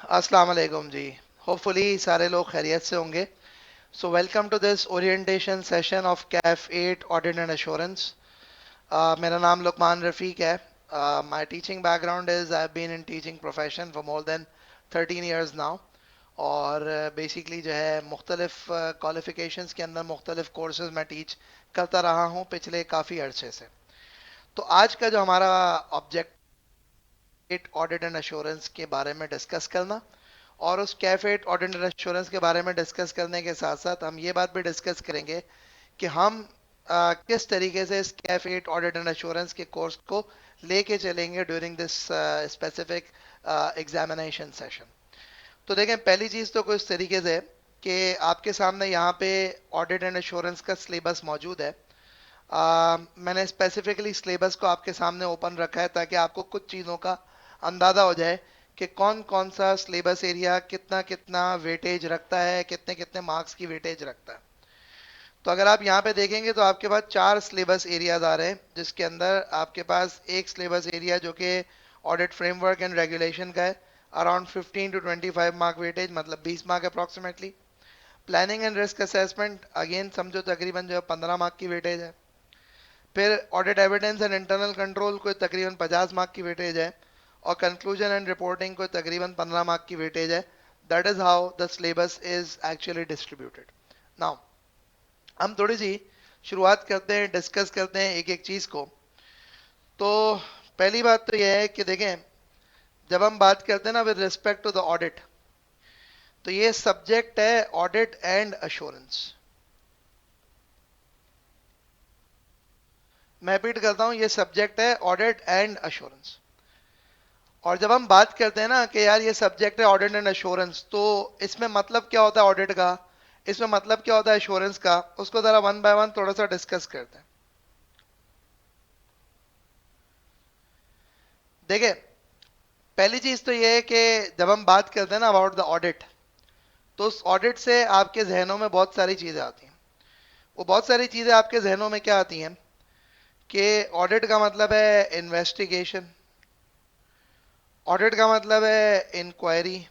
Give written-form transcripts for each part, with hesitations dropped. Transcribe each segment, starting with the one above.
अस्सलाम वालेकुम जी। होपफुली सारे लोग खैरियत से होंगे। So welcome to this orientation session of CAF 8 audit and assurance. मेरा नाम लुकमान रफ़ीक है। My teaching background is I have been in teaching profession for more than 13 years now. और बेसिकली जो है मुख्तलिफ क्वालिफिकेशंस के अंदर मुख्तलिफ कोर्सेज मैं टीच करता रहा हूँ पिछले काफ़ी अरसे से। तो आज का जो हमारा ऑब्जेक्ट ऑडिट एंड एश्योरेंस के बारे में डिस्कस करना, और उस कैफेट ऑडिट एंड एश्योरेंस के बारे में डिस्कस करने के साथ साथ हम ये बात भी डिस्कस करेंगे कि हम किस तरीके से इस कैफेट ऑडिट एंड एश्योरेंस के कोर्स को लेके चलेंगे during this specific examination session. तो देखें, पहली चीज़ तो कुछ तरीके से कि आपके सामने यहाँ पे ऑडिट एंड एश्योरेंस का सिलेबस मौजूद है। मैंने स्पेसिफिकली सिलेबस को आपके सामने ओपन रखा है ताकि आपको कुछ चीज़ों का अंदाज़ा हो जाए कि कौन कौन सा सिलेबस एरिया कितना कितना वेटेज रखता है, कितने कितने मार्क्स की वेटेज रखता है। तो अगर आप यहाँ पे देखेंगे तो आपके पास चार सिलेबस एरियाज आ रहे हैं, जिसके अंदर आपके पास एक सिलेबस एरिया जो कि ऑडिट फ्रेमवर्क एंड रेगुलेशन का है, अराउंड 15 टू 25 मार्क वेटेज, मतलब 20 mark approximately. Planning and risk assessment again समझो तकरीबन जो है 15 मार्क की वेटेज है। फिर audit evidence and internal control को तकरीबन 50 मार्क की वेटेज है। और कंक्लूजन एंड रिपोर्टिंग को तकरीबन 15 मार्क की वेटेज है। That is how the syllabus is actually distributed. Now हम थोड़ी सी शुरुआत करते हैं, डिस्कस करते हैं एक एक चीज को। तो पहली बात तो यह है कि देखें, जब हम बात करते हैं ना with respect to the audit, तो ये सब्जेक्ट है ऑडिट एंड अश्योरेंस। मैं रिपीट करता हूं, ये सब्जेक्ट है ऑडिट एंड अश्योरेंस। और जब हम बात करते हैं ना कि यार ये सब्जेक्ट है ऑडिट एंड एश्योरेंस, तो इसमें मतलब क्या होता है ऑडिट का, इसमें मतलब क्या होता है एश्योरेंस का, उसको जरा वन बाय वन थोड़ा सा डिस्कस करते हैं। देखिए, पहली चीज तो ये है कि जब हम बात करते हैं ना अबाउट द ऑडिट, तो उस ऑडिट से आपके जहनों में बहुत सारी चीजें आती हैं। वो बहुत सारी चीजें आपके जहनों में क्या आती हैं कि ऑडिट का मतलब है इन्वेस्टिगेशन, ऑडिट का मतलब है इंक्वायरी,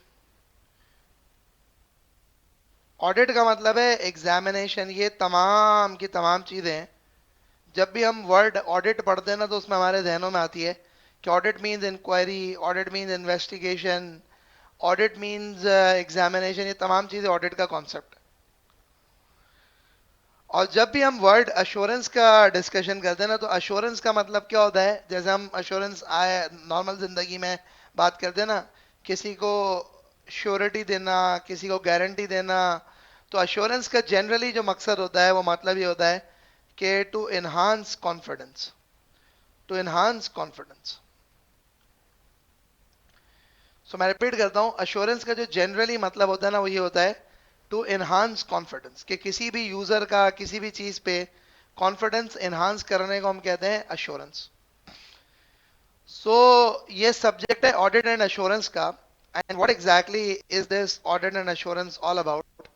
ऑडिट का मतलब है एग्जामिनेशन। ये तमाम की तमाम चीजें जब भी हम वर्ड ऑडिट पढ़ते हैं ना, तो उसमें हमारे जहनों में आती है कि audit means inquiry, audit means investigation, audit means examination. ये तमाम चीजें ऑडिट का कॉन्सेप्ट है। और जब भी हम वर्ड अश्योरेंस का डिस्कशन करते हैं ना, तो अश्योरेंस का मतलब क्या होता है, जैसे हम अश्योरेंस आए नॉर्मल जिंदगी में बात करते हैं ना, किसी को श्योरिटी देना, किसी को गारंटी देना। तो अश्योरेंस का जनरली जो मकसद होता है वो मतलब ये होता है कि to enhance confidence, to enhance confidence. So मैं रिपीट करता हूं, अश्योरेंस का जो जनरली मतलब होता है ना, वो ये होता है टू एनहांस कॉन्फिडेंस, कि किसी भी यूजर का किसी भी चीज पे कॉन्फिडेंस एनहांस करने को हम कहते हैं अश्योरेंस। सो ये सब्जेक्ट है ऑडिट एंड अश्योरेंस का। And what exactly is this audit and assurance all about.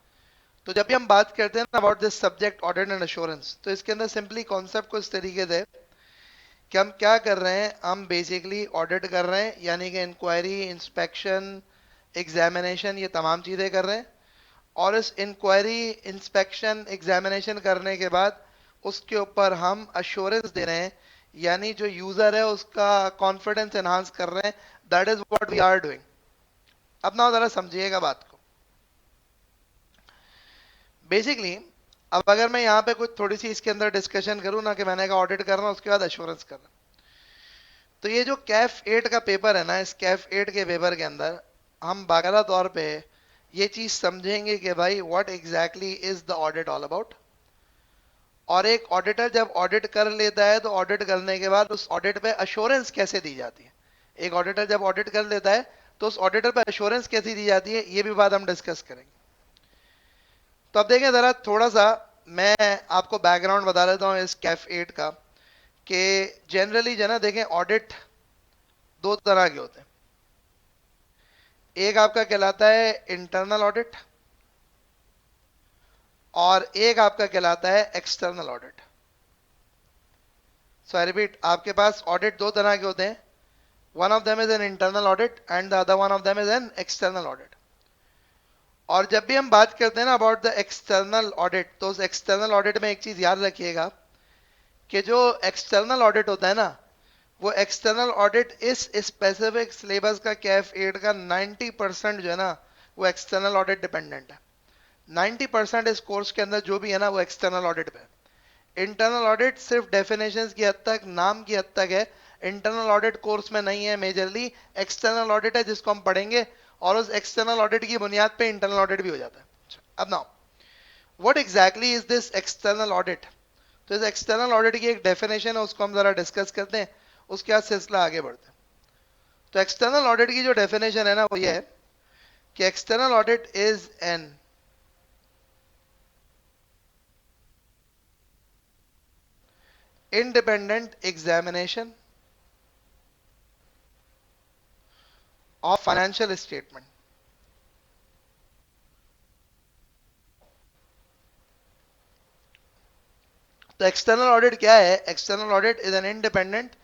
तो जब भी हम बात करते हैं ना about this subject audit and assurance, तो इसके अंदर सिंपली कॉन्सेप्ट कुछ इस तरीके से कि हम क्या कर रहे हैं, हम बेसिकली ऑडिट कर रहे हैं, यानी कि इंक्वायरी, इंस्पेक्शन, एग्जामिनेशन, ये तमाम चीज़ें कर रहे हैं। और इस इंक्वायरी, इंस्पेक्शन, एग्जामिनेशन करने के बाद उसके ऊपर हम अश्योरेंस दे रहे हैं, यानी जो यूजर है उसका कॉन्फिडेंस एनहांस कर रहे हैं। That is what we are doing. अब ना जरा समझिएगा बात को। बेसिकली अब अगर मैं यहाँ पे कुछ थोड़ी सी इसके अंदर डिस्कशन करूँ ना, कि मैंने कहा ऑडिट कर रहा हूँ उसके बाद अश्योरेंस कर रहा हूँ, तो ये जो कैफ 8 का पेपर है ना, इस कैफ 8 के पेपर के अंदर हम बाकायदा तौर पे ये चीज समझेंगे कि भाई what exactly is the audit all about. और एक ऑडिटर जब ऑडिट कर लेता है, तो ऑडिट करने के बाद उस ऑडिट पे अश्योरेंस कैसे दी जाती है। एक ऑडिटर जब ऑडिट कर लेता है, तो उस ऑडिटर पे अश्योरेंस कैसी दी जाती है, ये भी बात हम डिस्कस करेंगे। तो अब देखें जरा थोड़ा सा, मैं आपको बैकग्राउंड बता देता हूँ इस कैफ 8 का, कि जनरली जो है ना, देखें ऑडिट दो तरह के होते हैं। एक आपका कहलाता है इंटरनल ऑडिट, और एक आपका कहलाता है external audit. So I repeat, आपके पास ऑडिट दो तरह के होते हैं। One of them is an internal audit and the other one of them is an external audit. और जब भी हम बात करते हैं ना अबाउट द एक्सटर्नल ऑडिट, तो उस एक्सटर्नल ऑडिट में एक चीज याद रखिएगा कि जो एक्सटर्नल ऑडिट होता है ना, वो एक्सटर्नल ऑडिट इस स्पेसिफिक सिलेबस का कैफ 8 का 90% जो है ना, वो एक्सटर्नल ऑडिट डिपेंडेंट है। 90% इस कोर्स के अंदर जो भी है ना, वो एक्सटर्नल ऑडिट पे है। इंटरनल ऑडिट सिर्फ डेफिनेशंस की हद तक, नाम की हद तक है। इंटरनल ऑडिट कोर्स में नहीं है मेजरली, एक्सटर्नल ऑडिट है जिसको हम पढ़ेंगे, और उस एक्सटर्नल ऑडिट की बुनियाद पे इंटरनल ऑडिट भी हो जाता है। अब now what exactly is this external audit? तो इस एक्सटर्नल ऑडिट की एक डेफिनेशन है, उसको हम जरा डिस्कस करते हैं, उसके बाद सिलसिला आगे बढ़ते हैं। तो एक्सटर्नल ऑडिट की जो डेफिनेशन है ना, वो ये है कि external audit is an independent examination of financial statement. तो एक्सटर्नल ऑडिट क्या है? External audit is an independent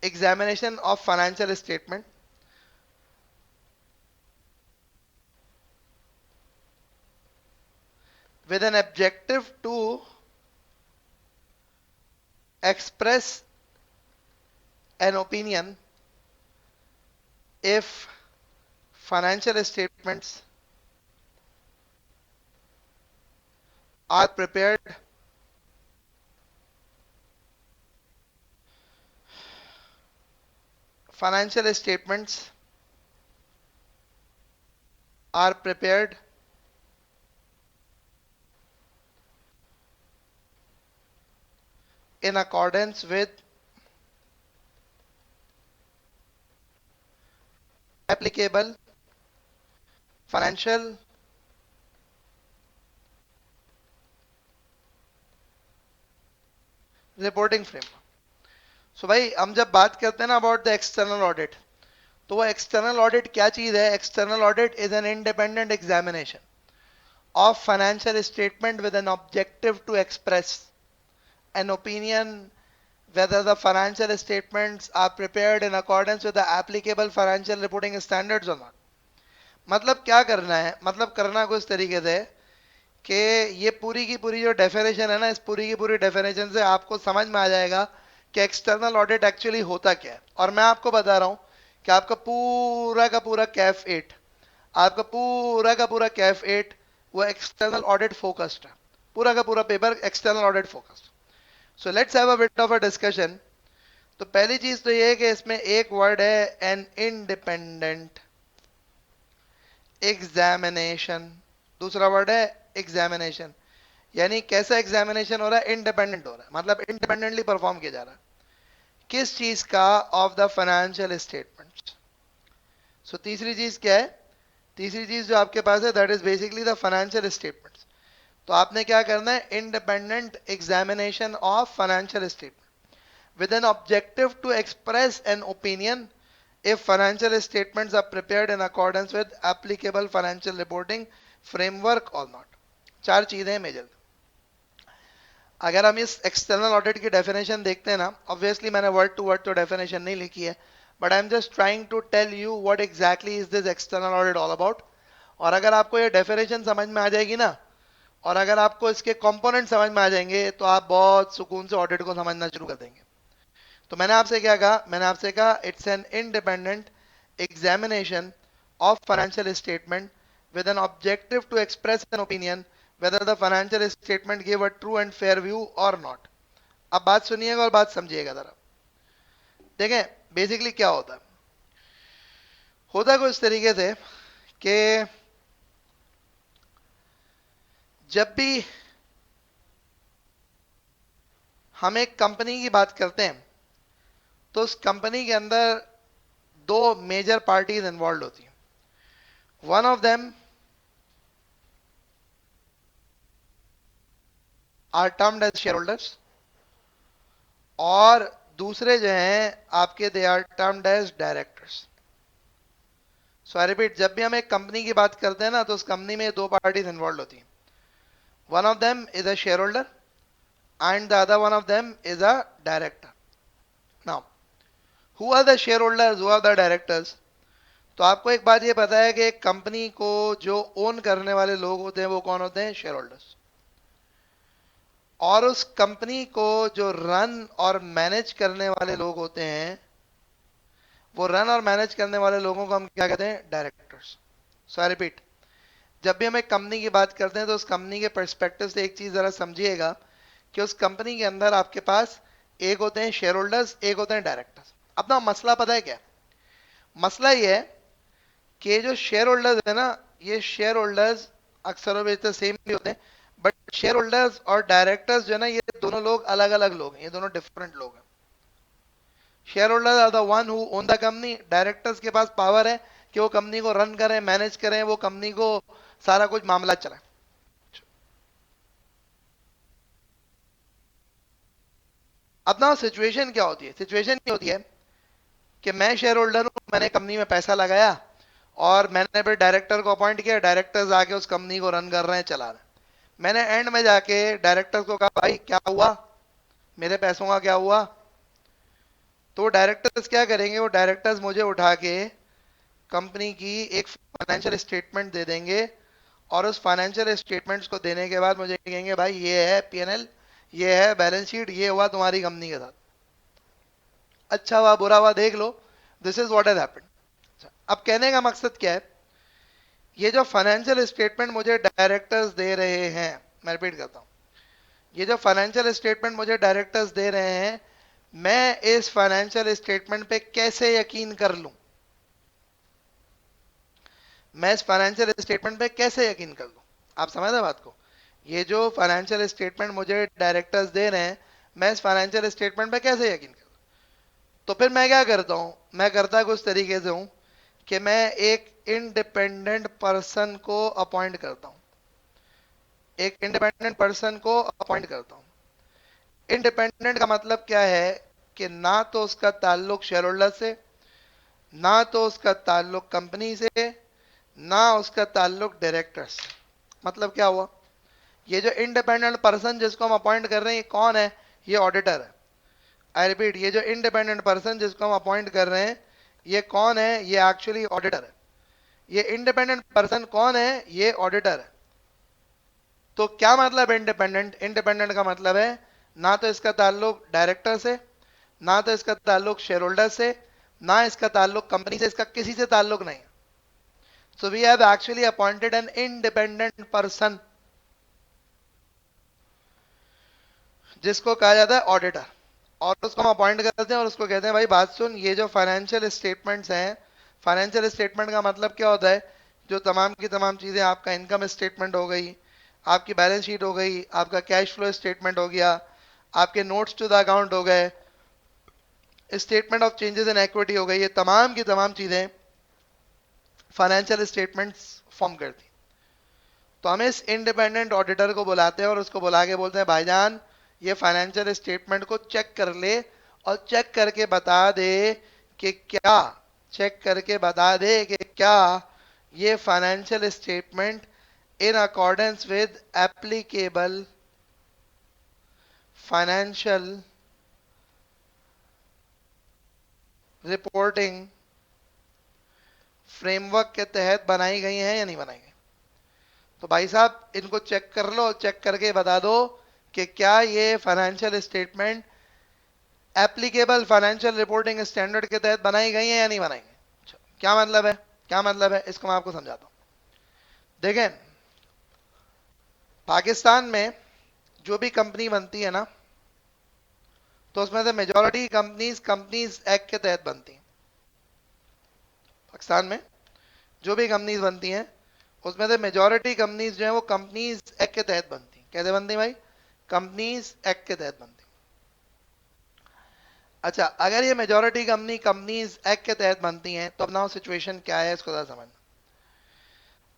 examination of financial statement with an objective to express an opinion if financial statements are prepared financial statements are prepared in accordance with applicable financial reporting framework. So भाई हम जब बात करते हैं ना about the external audit, तो वो external audit क्या चीज है? External audit is an independent examination of financial statement with an objective to express an opinion whether the financial statements are prepared in accordance with the applicable financial reporting standards or not. मतलब क्या करना है? मतलब करना कुछ तरीके से कि ये पूरी की पूरी जो डेफिनेशन है ना, इस पूरी की पूरी डेफिनेशन से आपको समझ में आ जाएगा कि एक्सटर्नल ऑडिट एक्चुअली होता क्या है। और मैं आपको बता रहा हूं कि आपका पूरा का पूरा कैफ 8, आपका पूरा का पूरा कैफ 8 वो एक्सटर्नल ऑडिट फोकस्ड है। पूरा का पूरा paper external audit focused. So let's have a bit of a discussion. तो पहली चीज तो ये है कि इसमें एक वर्ड है एन इंडिपेंडेंट एग्जामिनेशन, दूसरा वर्ड है एग्जामिनेशन। यानी कैसा एग्जामिनेशन हो रहा है? इंडिपेंडेंट हो रहा है, मतलब इंडिपेंडेंटली परफॉर्म किया जा रहा है। किस चीज का? Of the financial statements. So तीसरी चीज क्या है? तीसरी चीज जो आपके पास है that is basically the financial statements. तो आपने क्या करना है? Independent examination of financial statement with an objective to express an opinion if financial statements are prepared in accordance with applicable financial reporting framework or not. चार चीजें major. अगर हम इस एक्सटर्नल ऑडिट की डेफिनेशन देखते हैं ना, ऑब्वियसली मैंने वर्ड टू वर्ड तो डेफिनेशन नहीं लिखी है, but I am just trying to tell you what exactly is this external audit all about. और अगर आपको ये डेफिनेशन समझ में आ जाएगी ना, और अगर आपको इसके कंपोनेंट समझ में आ जाएंगे, तो आप बहुत सुकून से ऑडिट को समझना शुरू कर देंगे। तो मैंने आपसे क्या कहा? मैंने आपसे कहा it's an independent examination of financial statement with an objective to express an opinion whether the financial statement gave a true and fair view or not. अब बात सुनिएगा और बात समझिएगा जरा। देखें बेसिकली क्या होता है। होता कुछ तरीके से कि जब भी हम एक कंपनी की बात करते हैं, तो उस कंपनी के अंदर दो मेजर पार्टीज इन्वॉल्व होती हैं। One of them are termed as shareholders, और दूसरे जो हैं आपके they are termed as directors. So I repeat, जब भी हम एक कंपनी की बात करते हैं ना, तो उस कंपनी में दो पार्टीज इन्वॉल्व होती हैं। One of them is a shareholder and the other one of them is a director. Now who are the shareholders, who are the directors? तो आपको एक बात ये पता है कि एक कंपनी को जो ओन करने वाले लोग होते हैं वो कौन होते हैं? Shareholders. और उस कंपनी को जो रन और मैनेज करने वाले लोग होते हैं, वो रन और मैनेज करने वाले लोगों को हम क्या कहते हैं? डायरेक्टर्स। सो आई रिपीट, जब भी हम एक कंपनी की बात करते हैं तो उस कंपनी के पर्सपेक्टिव से एक चीज जरा समझिएगा कि उस कंपनी के अंदर आपके पास एक होते हैं शेयर होल्डर्स, एक होते हैं डायरेक्टर्स। अपना मसला पता है क्या? मसला ये है कि जो शेयर होल्डर्स है ना, ये शेयर होल्डर्स अक्सर और सेम भी होते हैं, बट शेयर होल्डर्स और डायरेक्टर्स जो है ना, ये दोनों लोग अलग अलग लोग हैं, ये दोनों डिफरेंट लोग हैं। Shareholders are the one who own the company. Directors के पास पावर है कि वो कंपनी को रन करें, मैनेज करें, वो कंपनी को सारा कुछ मामला चलाएं। अब ना सिचुएशन क्या होती है? सिचुएशन ये होती है कि मैं शेयर होल्डर हूं, मैंने कंपनी में पैसा लगाया और मैंने फिर डायरेक्टर को अपॉइंट किया, डायरेक्टर्स आके उस कंपनी को रन कर रहे हैं, चला रहे हैं। मैंने एंड में जाके डायरेक्टर्स को कहा, भाई क्या हुआ, मेरे पैसों का क्या हुआ? तो डायरेक्टर्स क्या करेंगे? वो डायरेक्टर्स मुझे उठा के कंपनी की एक फाइनेंशियल स्टेटमेंट दे देंगे, और उस फाइनेंशियल स्टेटमेंट्स को देने के बाद मुझे कहेंगे, भाई ये है पीएनएल, ये है बैलेंस शीट, ये हुआ तुम्हारी कंपनी के साथ। अच्छा हुआ बुरा हुआ देख लो, this is what has happened. अब कहने का मकसद क्या है? ये जो फाइनेंशियल स्टेटमेंट मुझे डायरेक्टर्स दे रहे हैं, मैं रिपीट करता हूं, ये जो फाइनेंशियल स्टेटमेंट मुझे डायरेक्टर्स दे रहे हैं, मैं इस फाइनेंशियल स्टेटमेंट पे कैसे यकीन कर लूं? मैं इस फाइनेंशियल स्टेटमेंट पे कैसे यकीन कर लूं? आप समझ रहे बात को? ये जो फाइनेंशियल स्टेटमेंट मुझे डायरेक्टर्स दे रहे हैं, मैं इस फाइनेंशियल स्टेटमेंट पे कैसे यकीन कर लूं? तो फिर मैं क्या करता हूं? मैं करता कुछ तरीके से हूं कि मैं एक इंडिपेंडेंट पर्सन को अपॉइंट करता हूं। एक इंडिपेंडेंट पर्सन को अपॉइंट करता हूं। इंडिपेंडेंट का मतलब क्या है? कि ना तो उसका ताल्लुक शेयर होल्डर से, ना तो उसका ताल्लुक कंपनी से, ना उसका ताल्लुक डायरेक्टर से। मतलब क्या हुआ? ये जो इंडिपेंडेंट पर्सन जिसको हम अपॉइंट कर रहे हैं, ये कौन है? ये ऑडिटर है। आई रिपीट, ये जो इंडिपेंडेंट पर्सन जिसको हम अपॉइंट कर रहे हैं, ये कौन है? ये एक्चुअली ऑडिटर है। ये इंडिपेंडेंट पर्सन कौन है? ये ऑडिटर है। तो क्या मतलब इंडिपेंडेंट? इंडिपेंडेंट का मतलब है ना तो इसका ताल्लुक डायरेक्टर से, ना तो इसका ताल्लुक शेयर होल्डर से, ना इसका ताल्लुक कंपनी से, इसका किसी से ताल्लुक नहीं। So we have actually appointed an independent person, जिसको कहा जाता है ऑडिटर। और उसको हम अपॉइंट करते हैं और उसको कहते हैं, भाई बात सुन, ये जो फाइनेंशियल स्टेटमेंट्स हैं, फाइनेंशियल स्टेटमेंट का मतलब क्या होता है? जो तमाम की तमाम चीजें, आपका इनकम स्टेटमेंट हो गई, आपकी बैलेंस शीट हो गई, आपका कैश फ्लो स्टेटमेंट हो गया, आपके नोट्स टू द अकाउंट हो गए, statement of changes in equity हो गई, ये तमाम की तमाम चीजें फाइनेंशियल स्टेटमेंट्स फॉर्म करती। तो हम इस इंडिपेंडेंट ऑडिटर को बुलाते हैं और उसको बुला के बोलते हैं, भाईजान ये फाइनेंशियल स्टेटमेंट को चेक कर ले, और चेक करके बता दे कि क्या, चेक करके बता दे कि क्या ये financial statement in accordance with applicable financial reporting framework के तहत बनाई गई हैं या नहीं बनाई गई। तो भाई साहब इनको चेक कर लो, चेक करके बता दो कि क्या ये financial statement applicable financial reporting standard के तहत बनाई गई है या नहीं बनाई गई। क्या मतलब है? क्या मतलब है इसको मैं आपको समझाता हूं। देखें, पाकिस्तान में जो भी कंपनी बनती है ना, तो उसमें से मेजॉरिटी कंपनीज कंपनीज एक्ट के तहत बनती हैं। पाकिस्तान में जो भी कंपनीज बनती हैं, उसमें से मेजॉरिटी कंपनीज जो है वो कंपनीज एक्ट के तहत बनती हैं। कैसे बनती हैं भाई? कंपनीज एक्ट के तहत बनती हैं। अच्छा, अगर ये मेजॉरिटी कंपनी कंपनीज एक्ट के तहत बनती हैं, तो अब नाउ सिचुएशन क्या है इसको जरा समझना।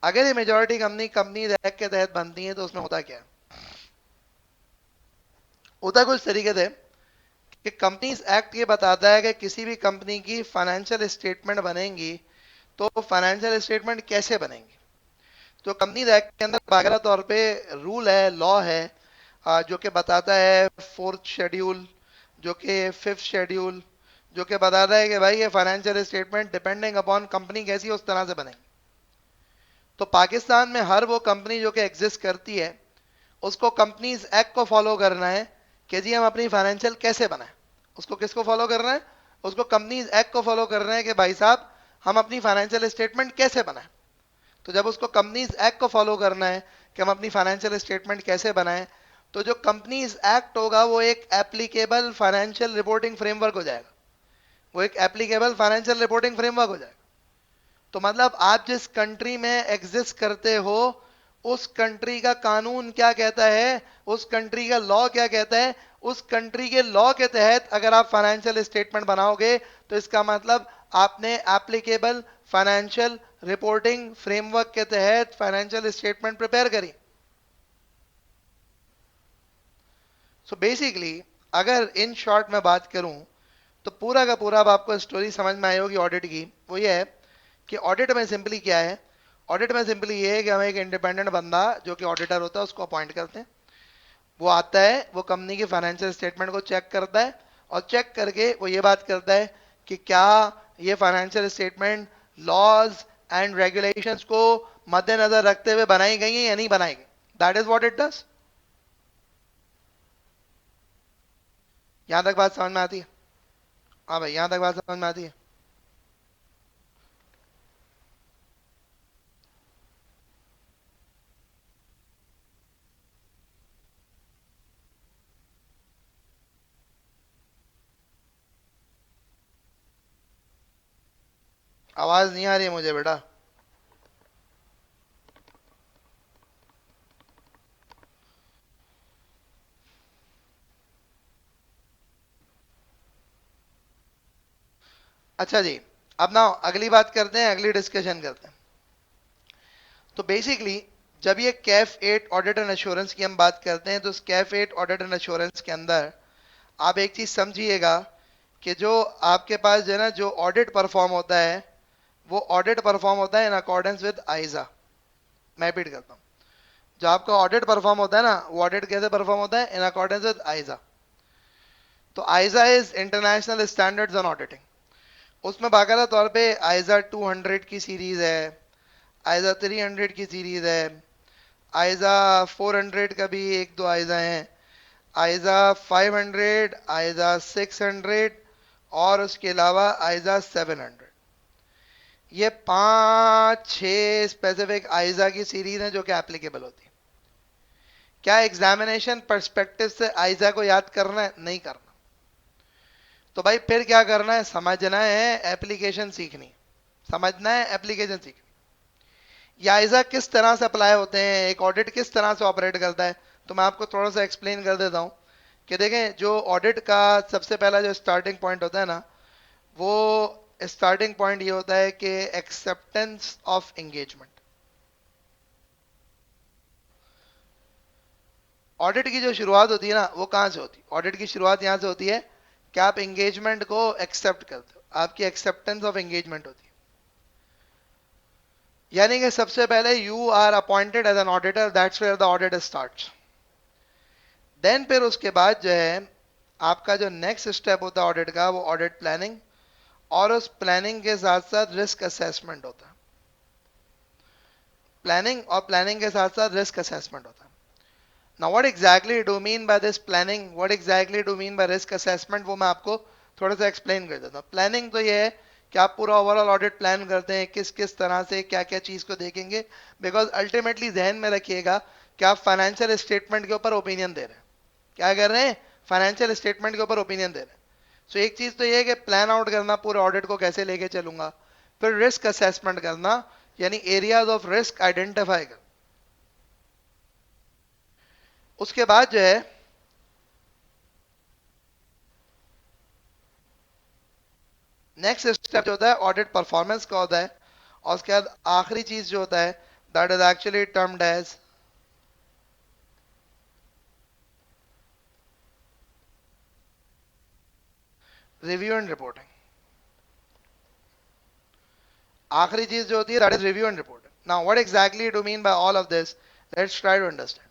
अगर ये मेजॉरिटी कंपनी कंपनीज एक्ट के तहत बनती हैं, तो उसमें होता क्या है? होता कुछ तरीके से कि कंपनीज एक्ट ये बताता है कि किसी भी कंपनी की फाइनेंशियल स्टेटमेंट बनेंगी, तो फाइनेंशियल स्टेटमेंट कैसे बनेंगी। तो कंपनीज एक्ट के अंदर बाकायदा तौर पे रूल है, लॉ है, जो कि बताता है फोर्थ शेड्यूल, जो कि फिफ्थ शेड्यूल, जो कि बता रहा है कि भाई ये financial statement depending upon company कैसी है उस तरह से बनेंगे। तो पाकिस्तान में हर वो कंपनी जो कि एग्जिस्ट करती है उसको कंपनीज एक्ट को फॉलो करना है कि जी हम अपनी फाइनेंशियल कैसे बनाएं। उसको किसको फॉलो करना है? उसको कंपनीज एक्ट को फॉलो करना है कि भाई साहब हम अपनी फाइनेंशियल स्टेटमेंट कैसे बनाएं। तो जब उसको कंपनीज एक्ट को फॉलो करना है कि हम अपनी फाइनेंशियल स्टेटमेंट कैसे बनाएं, तो जो कंपनीज एक्ट होगा वो एक एप्लीकेबल फाइनेंशियल रिपोर्टिंग फ्रेमवर्क हो जाएगा। वो एक एप्लीकेबल फाइनेंशियल रिपोर्टिंग फ्रेमवर्क हो जाएगा। तो मतलब आप जिस कंट्री में एग्जिस्ट करते हो उस कंट्री का कानून क्या कहता है, उस कंट्री का लॉ क्या कहता है, उस कंट्री के लॉ के तहत अगर आप फाइनेंशियल स्टेटमेंट बनाओगे तो इसका मतलब आपने एप्लीकेबल फाइनेंशियल रिपोर्टिंग फ्रेमवर्क के तहत फाइनेंशियल स्टेटमेंट प्रिपेयर करी। सो बेसिकली अगर इन शॉर्ट में बात करूं तो पूरा का पूरा अब आपको स्टोरी समझ में आई होगी ऑडिट की। वो ये है कि ऑडिट में सिंपली क्या है, ऑडिट में सिंपली ये है कि हम एक इंडिपेंडेंट बंदा जो कि ऑडिटर होता है उसको अपॉइंट करते हैं। वो आता है, वो कंपनी की फाइनेंशियल स्टेटमेंट को चेक करता है और चेक करके वो ये बात करता है कि क्या ये financial statement laws and regulations को मद्देनजर रखते हुए बनाई गई है या नहीं बनाई गई। That is what it does. यहां तक बात समझ में आती है? हाँ भाई, यहां तक बात समझ में आती है? आवाज नहीं आ रही है मुझे बेटा। अच्छा जी, अब ना अगली बात करते हैं, अगली डिस्कशन करते हैं। तो बेसिकली जब ये कैफ 8 ऑडिट एंड एश्योरेंस की हम बात करते हैं तो इस कैफ 8 ऑडिट एंड एश्योरेंस के अंदर आप एक चीज समझिएगा कि जो आपके पास जो है ना, जो ऑडिट परफॉर्म होता है वो ऑडिट परफॉर्म होता है इन अकॉर्डेंस विद आइजा। मैं रिपीट करता हूँ, जो आपका ऑडिट परफॉर्म होता है ना, वो ऑडिट कैसे परफॉर्म होता है? In accordance with ISA. तो ISA is international standards on auditing. उसमें बाकायदा तौर पे आइजा 200 की सीरीज है, आइजा 300 की सीरीज है, आइजा 400 का भी एक दो आइजा हैं, आइजा 500, आइजा 600 और उसके अलावा आइजा 700। ये पांच छह स्पेसिफिक आइजा की सीरीज हैं जो कि एप्लीकेबल होती है। क्या एग्जामिनेशन पर्सपेक्टिव से आइजा को याद करना है? नहीं करना। तो भाई फिर क्या करना है? समझना है, एप्लीकेशन सीखनी। समझना है, एप्लीकेशन सीखनी। ये आइजा किस तरह से अप्लाई होते हैं, एक ऑडिट किस तरह से ऑपरेट करता है, तो मैं आपको थोड़ा सा एक्सप्लेन कर देता हूं कि देखें, जो ऑडिट का सबसे पहला जो स्टार्टिंग पॉइंट होता है ना, वो स्टार्टिंग पॉइंट ये होता है कि एक्सेप्टेंस ऑफ एंगेजमेंट। ऑडिट की जो शुरुआत होती है ना, वो कहां से होती है? ऑडिट की शुरुआत यहां से होती है कि आप एंगेजमेंट को एक्सेप्ट करते हो, आपकी एक्सेप्टेंस ऑफ एंगेजमेंट होती है। यानी कि सबसे पहले you are appointed as an auditor, that's where the audit starts. Then फिर उसके बाद जो है आपका जो नेक्स्ट स्टेप होता है ऑडिट का, वो ऑडिट प्लानिंग, और उस प्लानिंग के साथ साथ रिस्क असेसमेंट होता है। प्लानिंग और प्लानिंग के साथ साथ रिस्क असेसमेंट होता है। Now what exactly do mean by this planning, what exactly do mean bye risk assessment, वो मैं आपको थोड़ा सा एक्सप्लेन कर देता हूँ। प्लानिंग तो ये है कि आप पूरा ओवरऑल ऑडिट प्लान करते हैं, किस किस तरह से क्या क्या चीज को देखेंगे, बिकॉज अल्टीमेटली जहन में रखिएगा कि आप फाइनेंशियल स्टेटमेंट के ऊपर ओपिनियन दे रहे हैं। क्या कर रहे हैं? फाइनेंशियल स्टेटमेंट के ऊपर ओपिनियन दे रहे हैं। सो एक चीज तो ये है कि प्लान आउट करना पूरे ऑडिट को कैसे लेके चलूंगा, फिर रिस्क असेसमेंट करना यानी एरियाज ऑफ रिस्क आइडेंटिफाई कर। उसके बाद जो है नेक्स्ट स्टेप जो होता है ऑडिट परफॉर्मेंस का होता है, और उसके बाद आखिरी चीज जो होता है that is actually termed as review and reporting. आखिरी चीज जो होती है that is review and reporting. Now what exactly do mean by all of this, let's try to understand.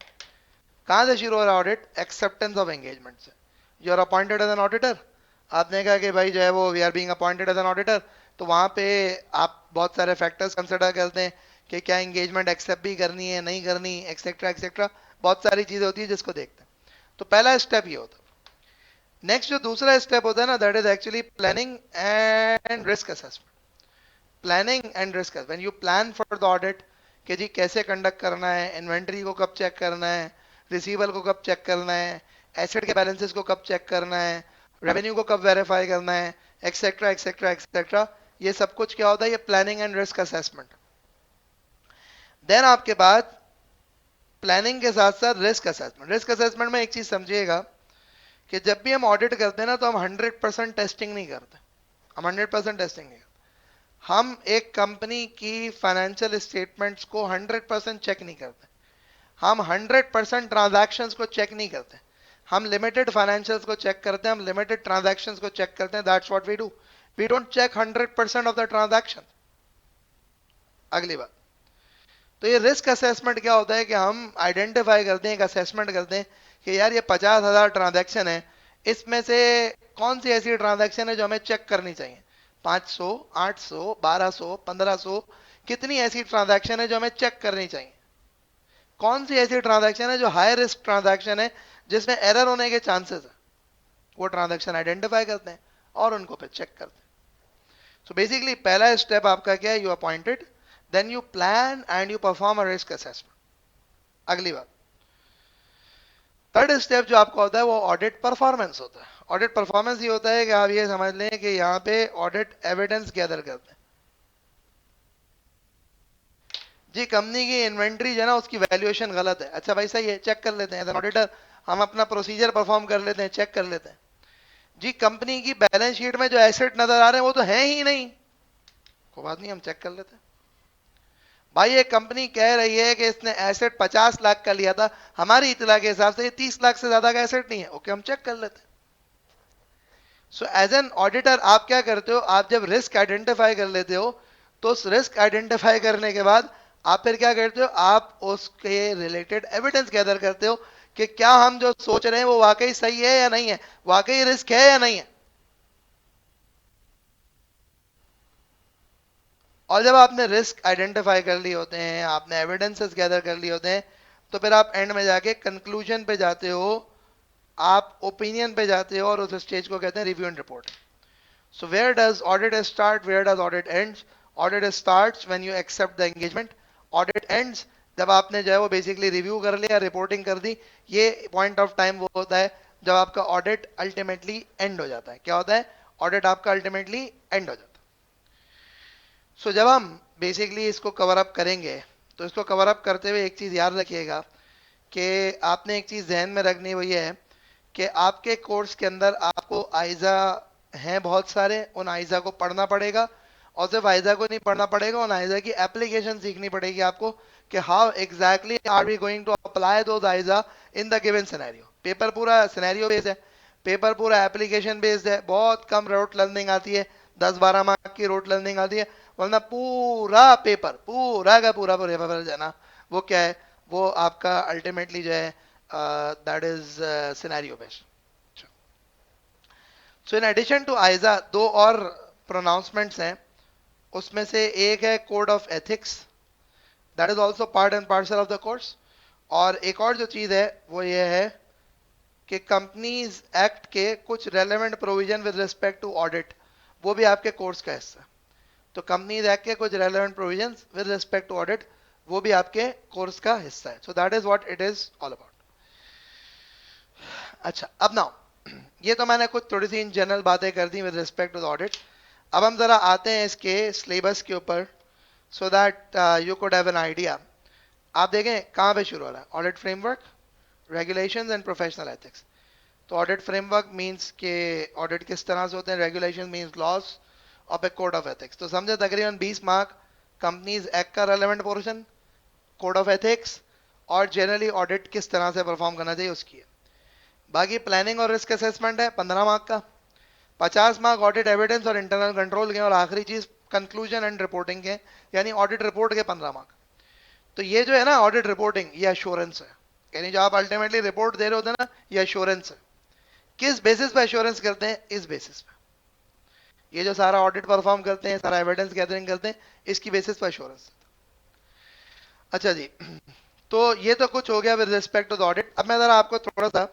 कहां से शुरू हो रहा है ऑडिट? एक्सेप्टेंस ऑफ एंगेजमेंट से। You are appointed as an auditor, आपने कहा कि भाई जो है वो we are being appointed as an auditor, तो वहां पे आप बहुत सारे फैक्टर्स कंसिडर करते हैं कि क्या एंगेजमेंट एक्सेप्ट भी करनी है नहीं करनी, एक्सेट्रा एक्सेट्रा, बहुत सारी चीजें होती है जिसको देखते हैं। तो पहला स्टेप ये होता है। नेक्स्ट जो दूसरा स्टेप होता है ना, that is actually planning and risk assessment. Planning and risk, when you plan for the audit कि जी कैसे कंडक्ट करना है, इन्वेंट्री को कब चेक करना है, रिसीवल को कब चेक करना है, एसेट के बैलेंसेस को कब चेक करना है, रेवेन्यू को कब वेरीफाई करना है, एक्सेट्रा एक्सेट्रा एक्सेट्रा, ये सब कुछ क्या होता है, ये planning and risk assessment. Then आपके पास प्लानिंग के साथ साथ रिस्क असेसमेंट। रिस्क असेसमेंट में एक चीज समझिएगा कि जब भी हम ऑडिट करते हैं ना, तो हम 100% टेस्टिंग नहीं करते। हम 100% टेस्टिंग नहीं करते। हम एक कंपनी की फाइनेंशियल स्टेटमेंट्स को 100% चेक नहीं करते। हम 100% ट्रांजैक्शंस को चेक नहीं करते। हम लिमिटेड फाइनेंशियल्स को चेक करते हैं, हम लिमिटेड ट्रांजैक्शंस को चेक करते हैं। That's what we do. We don't check 100% of the transaction. अगली बात, तो ये रिस्क असेसमेंट क्या होता है कि हम आइडेंटिफाई करते हैं, एक असेसमेंट करते हैं कि यार ये 50,000 ट्रांजैक्शन है, इसमें से कौन सी ऐसी ट्रांजैक्शन है जो हमें चेक करनी चाहिए। 500, 800, 1200, 1500, कितनी ऐसी ट्रांजैक्शन है जो हमें चेक करनी चाहिए। कौन सी ऐसी ट्रांजैक्शन है जो हाई रिस्क ट्रांजैक्शन है, जिसमें एरर होने के चांसेस है, वो ट्रांजैक्शन आइडेंटिफाई करते हैं और उनको फिर चेक करते हैं। सो बेसिकली पहला स्टेप आपका क्या है, you appointed, then you plan and you perform a risk assessment. अगली बात, थर्ड स्टेप जो आपका होता है वो ऑडिट परफॉर्मेंस होता है। ऑडिट परफॉर्मेंस ये होता है कि आप ये समझ लें कि यहाँ पे ऑडिट एविडेंस गैदर करते हैं। जी कंपनी की इन्वेंट्री जो है ना, उसकी वैल्यूएशन गलत है, अच्छा भाई सही है, चेक कर लेते हैं एज एन ऑडिटर। हम अपना प्रोसीजर परफॉर्म कर लेते हैं, चेक कर लेते हैं। जी कंपनी की बैलेंस शीट में जो एसेट नजर आ रहे हैं वो तो है ही नहीं, कोई बात नहीं, हम चेक कर लेते हैं। भाई ये कंपनी कह रही है कि इसने एसेट 50 लाख का लिया था, हमारी इतला के हिसाब से ये 30 लाख से ज्यादा का एसेट नहीं है, ओके हम चेक कर लेते हैं। सो एज एन ऑडिटर आप क्या करते हो, आप जब रिस्क आइडेंटिफाई कर लेते हो, तो उस रिस्क आइडेंटिफाई करने के बाद आप फिर क्या करते हो, आप उसके रिलेटेड एविडेंस गैदर करते हो कि क्या हम जो सोच रहे हैं वो वाकई सही है या नहीं है, वाकई रिस्क है या नहीं है। और जब आपने रिस्क आइडेंटिफाई कर लिए होते हैं, आपने एविडेंसेस गैदर कर लिए होते हैं, तो फिर आप एंड में जाके कंक्लूजन पे जाते हो, आप ओपिनियन पे जाते हो, और उस स्टेज को कहते हैं review and report. So where does audit start? Where does audit ends? Audit starts when you accept the engagement. Audit ends जब आपने जो है वो बेसिकली रिव्यू कर लिया, रिपोर्टिंग कर दी। ये पॉइंट ऑफ टाइम वो होता है जब आपका ऑडिट अल्टीमेटली एंड हो जाता है। क्या होता है, ऑडिट आपका अल्टीमेटली एंड हो जाता है। सो जब हम बेसिकली इसको कवर अप करेंगे, तो इसको कवर अप करते हुए एक चीज याद रखिएगा कि आपने एक चीज ध्यान में रखनी, वो ये है कि आपके कोर्स के अंदर आपको आइजा हैं बहुत सारे, उन आइजा को पढ़ना पड़ेगा। और सिर्फ आइजा को नहीं पढ़ना पड़ेगा, उन आइजा की एप्लीकेशन सीखनी पड़ेगी आपको कि how exactly are we going to apply those ISA in the given scenario. Paper पूरा सिनेरियो बेस्ड है, पेपर पूरा एप्लीकेशन बेस्ड है। बहुत कम रोट लर्निंग आती है, 10-12 मार्क की रोट लर्निंग आती है, वरना पूरा पेपर, पूरा का पूरा पेपर जो है ना, वो क्या है, वो आपका अल्टीमेटली जो है that is scenario based. So in addition to ISA दो और प्रोनाउंसमेंट्स हैं, उसमें से एक है code of ethics, that is also part and parcel of the course. और एक और जो चीज है वो ये है कि कंपनीज एक्ट के कुछ relevant provision with respect to audit, वो भी आपके कोर्स का हिस्सा है। तो कंपनीज एक्ट के कुछ relevant provision with respect to audit, वो भी आपके कोर्स का हिस्सा है। So that is what it is all about. अच्छा अब नाउ, ये तो मैंने कुछ थोड़ी सी इन जनरल बातें कर दी with respect to the audit. अब हम जरा आते हैं इसके सिलेबस के ऊपर, so that you could have an idea. आप देखें कहाँ पे शुरू हो रहा है, audit framework, regulations and professional ethics. तो ऑडिट फ्रेमवर्क मींस के ऑडिट किस तरह से होते हैं, regulation means laws of a code of ethics. तो समझे तकरीबन 20 मार्क कंपनीज एक्ट का relevant portion, code of ethics, और जनरली ऑडिट किस तरह से परफॉर्म करना चाहिए उसकी है। बाकी प्लानिंग और रिस्क असेसमेंट है 15 मार्क का, 50 मार्क ऑडिट एविडेंस और इंटरनल कंट्रोल के, और आखिरी चीज कंक्लूजन एंड रिपोर्टिंग के, यानी ऑडिट रिपोर्ट के 15 मार्क। तो ये जो है ना ऑडिट रिपोर्टिंग, ये एश्योरेंस है, यानी जो आप अल्टीमेटली रिपोर्ट दे रहे होते हैं ना, ये एश्योरेंस है किस बेसिस पे एश्योरेंस करते हैं? इस बेसिस पे, ये जो सारा ऑडिट परफॉर्म करते हैं, सारा एविडेंस गैदरिंग करते हैं, इसकी बेसिस पे एश्योरेंस। अच्छा जी, तो ये तो कुछ हो गया with respect to the audit. अब मैं जरा आपको थोड़ा सा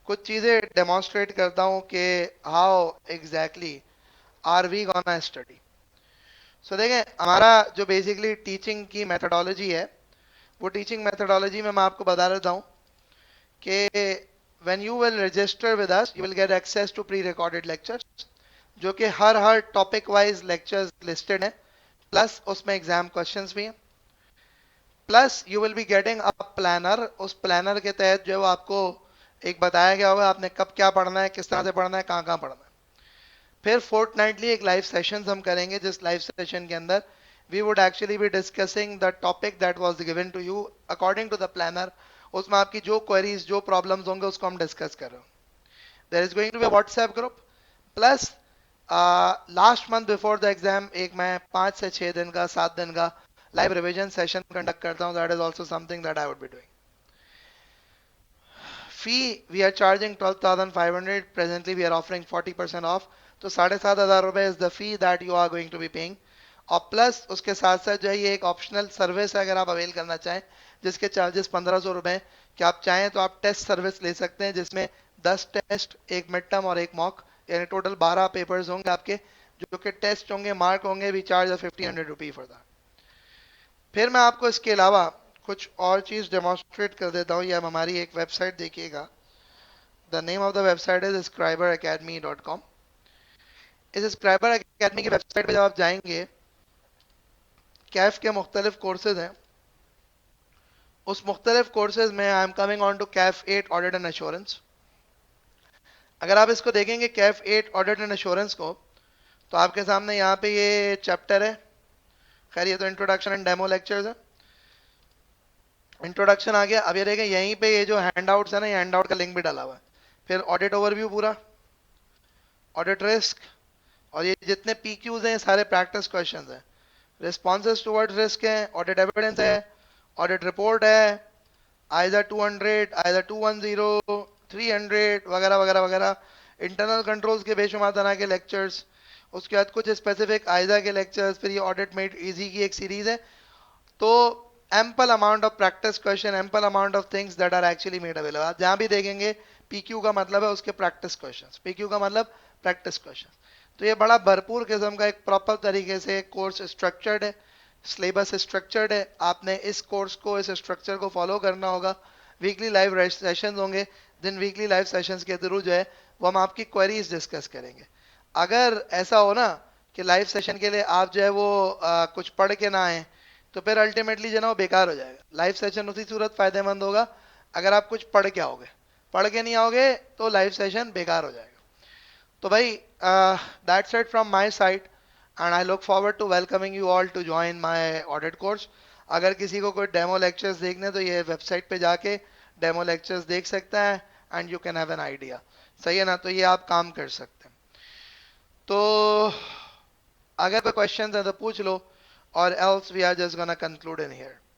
कुछ चीजें डेमोन्स्ट्रेट करता हूं कि how exactly are we gonna study. So देखें, हमारा जो बेसिकली टीचिंग की मेथोडोलॉजी है, वो टीचिंग मेथोडोलॉजी में मैं आपको बता देता हूं कि when you will register with us, you will get access to pre recorded lectures, जो कि हर टॉपिक वाइज लेक्चर्स लिस्टेड हैं, प्लस उसमें एग्जाम क्वेश्चंस भी हैं, plus you will be getting a planner. उस प्लानर के तहत जो है वो आपको एक बताया गया होगा आपने कब क्या पढ़ना है, किस तरह से पढ़ना है, कहाँ कहाँ पढ़ना है। फिर फोर्टनाइटली एक लाइव सेशन हम करेंगे, जिस लाइव सेशन के अंदर we would actually be discussing the topic that was given to you according to the planner. उसमें आपकी जो क्वेरीज, जो प्रॉब्लम्स होंगे, उसको हम डिस्कस कर रहे हो। There is going to be WhatsApp group, plus last month before the exam एक मैं 5 से 6 दिन का, 7 दिन का लाइव रिवीजन सेशन कंडक्ट करता हूं। That is also something that I would be doing. Fee we are charging 12,500, presently we are offering 40% off. तो 7,500 रुपए is the fee that you are going to be paying. और plus उसके साथ साथ जो है ये एक ऑप्शनल सर्विस है, अगर आप अवेल करना चाहें, जिसके चार्जेस 1,500 रुपए। कि आप चाहें तो आप टेस्ट सर्विस ले सकते हैं, जिसमें 10 टेस्ट, एक मिड टर्म और एक मॉक, यानी टोटल 12 पेपर्स होंगे आपके, जो कि टेस्ट होंगे, मार्क होंगे। We charge 1,500 rupee for that. फिर मैं आपको इसके अलावा कुछ और चीज डेमोन्स्ट्रेट कर देता हूँ। ये आप हमारी एक वेबसाइट देखिएगा। The name of the website is scriberacademy.com। इस स्क्राइबर अकेडमी की वेबसाइट पे जब आप जाएंगे, कैफ के मुख्तलिफ कोर्सेज हैं। उस मुख्तलिफ कोर्सेज में I am coming on to CAF 8 audit and assurance. अगर आप इसको देखेंगे कैफ 8 ऑडिट एंड एश्योरेंस को, तो आपके सामने यहाँ पे ये चैप्टर है। खैर ये तो इंट्रोडक्शन एंड डेमो लेक्चर्स है। इंट्रोडक्शन आ गया। अब ये देखें, यहीं पे ये जो हैंडआउट्स है ना, ये हैंडआउट का लिंक भी डाला हुआ है। फिर ऑडिट ओवरव्यू पूरा, ऑडिट रिस्क, और ये जितने पीक्यूज हैं सारे प्रैक्टिस क्वेश्चंस हैं। रिस्पॉन्सेज टुवर्ड रिस्क है, ऑडिट एविडेंस है, ऑडिट रिपोर्ट है, आइजा 200, आइजा 210, 300 वगैरह वगैरह वगैरह। इंटरनल कंट्रोल्स के बेशुमार के लेक्चर्स, उसके बाद कुछ स्पेसिफिक आइजा के लेक्चर्स, फिर ये ऑडिट मेड इजी की एक सीरीज है। तो ample amount of practice question, ample amount of things that are actually made available. आप जहां भी देखेंगे पीक्यू का मतलब है उसके प्रैक्टिस क्वेश्चंस, पीक्यू का मतलब प्रैक्टिस क्वेश्चन। तो ये बड़ा भरपूर किस्म का एक प्रॉपर तरीके से कोर्स स्ट्रक्चर्ड है, सिलेबस स्ट्रक्चर्ड है। आपने इस कोर्स को, इस स्ट्रक्चर को फॉलो करना होगा। वीकली लाइव सेशंस होंगे, जिन वीकली लाइव सेशंस के थ्रू जो है वो हम आपकी क्वेरीज डिस्कस करेंगे। अगर ऐसा हो ना कि लाइव सेशन के लिए आप जो है वो कुछ पढ़ के ना आए, तो फिर अल्टीमेटली जो है ना वो बेकार हो जाएगा। लाइव सेशन उसी सूरत फायदेमंद होगा अगर आप कुछ पढ़ के आओगे। पढ़ के नहीं आओगे तो लाइव सेशन बेकार हो जाएगा। तो भाई, that's it from my side, and I look forward to welcoming you all to join my audit course. अगर किसी को कोई डेमो लेक्चर्स देखने, तो ये वेबसाइट पे जाके डेमो लेक्चर्स देख सकता है, and you can have an idea. सही है ना? तो ये आप काम कर सकते हैं। तो अगर कोई क्वेश्चन है तो पूछ लो, और else we are just gonna conclude in here.